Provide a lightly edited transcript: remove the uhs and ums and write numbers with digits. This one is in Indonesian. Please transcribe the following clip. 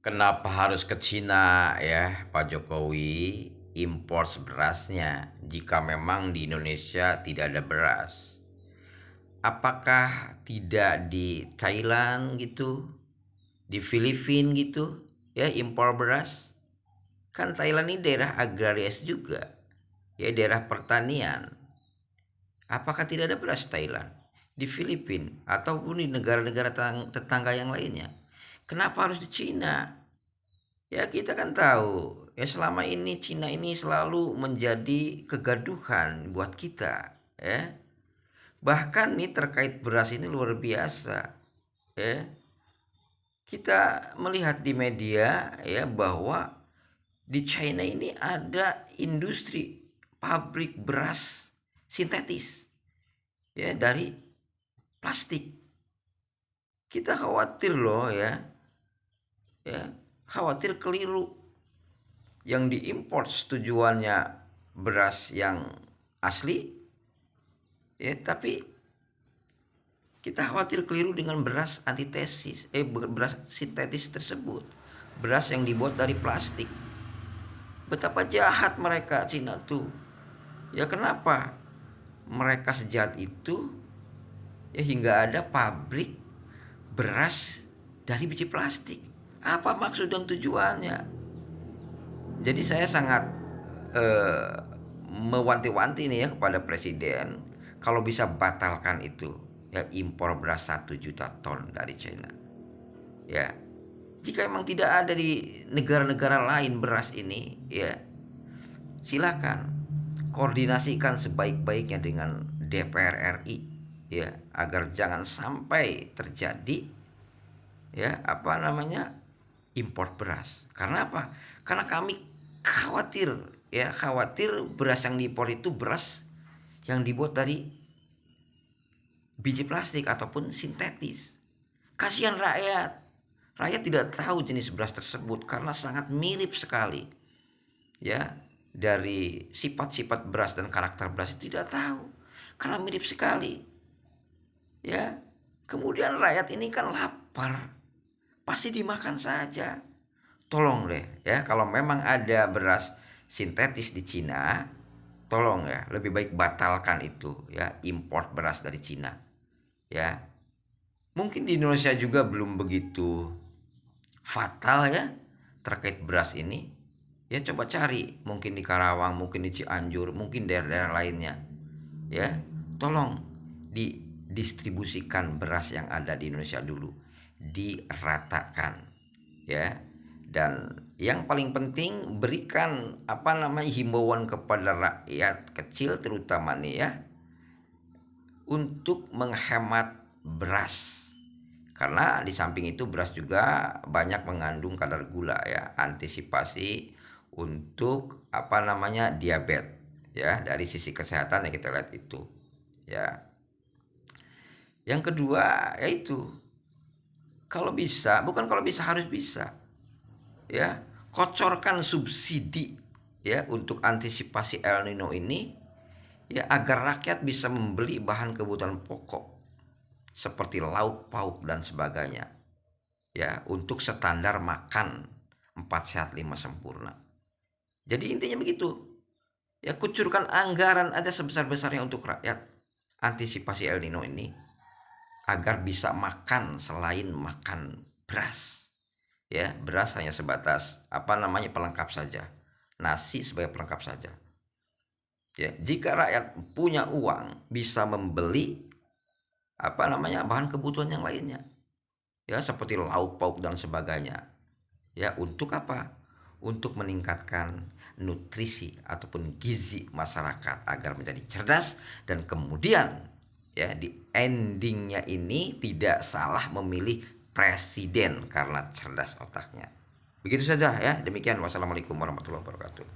Kenapa harus ke Cina ya, Pak Jokowi impor berasnya jika memang di Indonesia tidak ada beras? Apakah tidak di Thailand gitu, di Filipina gitu, ya impor beras? Kan Thailand ini daerah agraris juga, ya daerah pertanian. Apakah tidak ada beras Thailand? Di Filipina ataupun di negara-negara tetangga yang lainnya? Kenapa harus di Cina? Ya kita kan tahu ya selama ini Cina ini selalu menjadi kegaduhan buat kita ya. Bahkan nih terkait beras ini luar biasa ya. Kita melihat di media ya bahwa di China ini ada industri pabrik beras sintetis ya dari plastik. Kita khawatir loh ya. Ya, khawatir keliru yang diimpor tujuannya beras yang asli ya, tapi kita khawatir keliru dengan beras antitesis beras sintetis tersebut, beras yang dibuat dari plastik. Betapa jahat mereka Cina tuh ya. Kenapa mereka sejahat itu ya hingga ada pabrik beras dari biji plastik? Apa maksud dan tujuannya? Jadi saya sangat eh, mewanti-wanti nih ya kepada presiden, kalau bisa batalkan itu ya impor beras 1 juta ton dari China. Ya, jika memang tidak ada di negara-negara lain beras ini, ya silakan koordinasikan sebaik-baiknya dengan DPR RI ya, agar jangan sampai terjadi ya impor beras. Karena apa? Karena kami khawatir ya, khawatir beras yang diimpor itu beras yang dibuat dari biji plastik ataupun sintetis. Kasihan rakyat. Rakyat tidak tahu jenis beras tersebut karena sangat mirip sekali. Ya, dari sifat-sifat beras dan karakter beras itu tidak tahu. Karena mirip sekali. Ya. Kemudian rakyat ini kan lapar. Pasti dimakan saja. Tolong deh ya, kalau memang ada beras sintetis di Cina, tolong ya lebih baik batalkan itu ya import beras dari Cina ya. Mungkin di Indonesia juga belum begitu fatal ya terkait beras ini ya. Coba cari mungkin di Karawang, mungkin di Cianjur, mungkin daerah-daerah lainnya ya. Tolong didistribusikan beras yang ada di Indonesia dulu, diratakan ya. Dan yang paling penting berikan himbauan kepada rakyat kecil terutama nih ya, untuk menghemat beras. Karena di samping itu beras juga banyak mengandung kadar gula ya. Antisipasi untuk diabetes ya, dari sisi kesehatan yang kita lihat itu ya. Yang kedua yaitu kalau bisa, bukan kalau bisa, harus bisa ya, kocorkan subsidi ya untuk antisipasi El Nino ini ya, agar rakyat bisa membeli bahan kebutuhan pokok seperti lauk pauk dan sebagainya ya, untuk standar makan 4 sehat 5 sempurna. Jadi intinya begitu ya, kucurkan anggaran ada sebesar-besarnya untuk rakyat antisipasi El Nino ini agar bisa makan selain makan beras ya. Beras hanya sebatas pelengkap saja, nasi sebagai pelengkap saja ya. Jika rakyat punya uang bisa membeli bahan kebutuhan yang lainnya ya, seperti lauk pauk dan sebagainya ya. Untuk apa? Untuk meningkatkan nutrisi ataupun gizi masyarakat agar menjadi cerdas, dan kemudian ya di endingnya ini tidak salah memilih presiden karena cerdas otaknya. Begitu saja ya. Demikian, wassalamualaikum warahmatullahi wabarakatuh.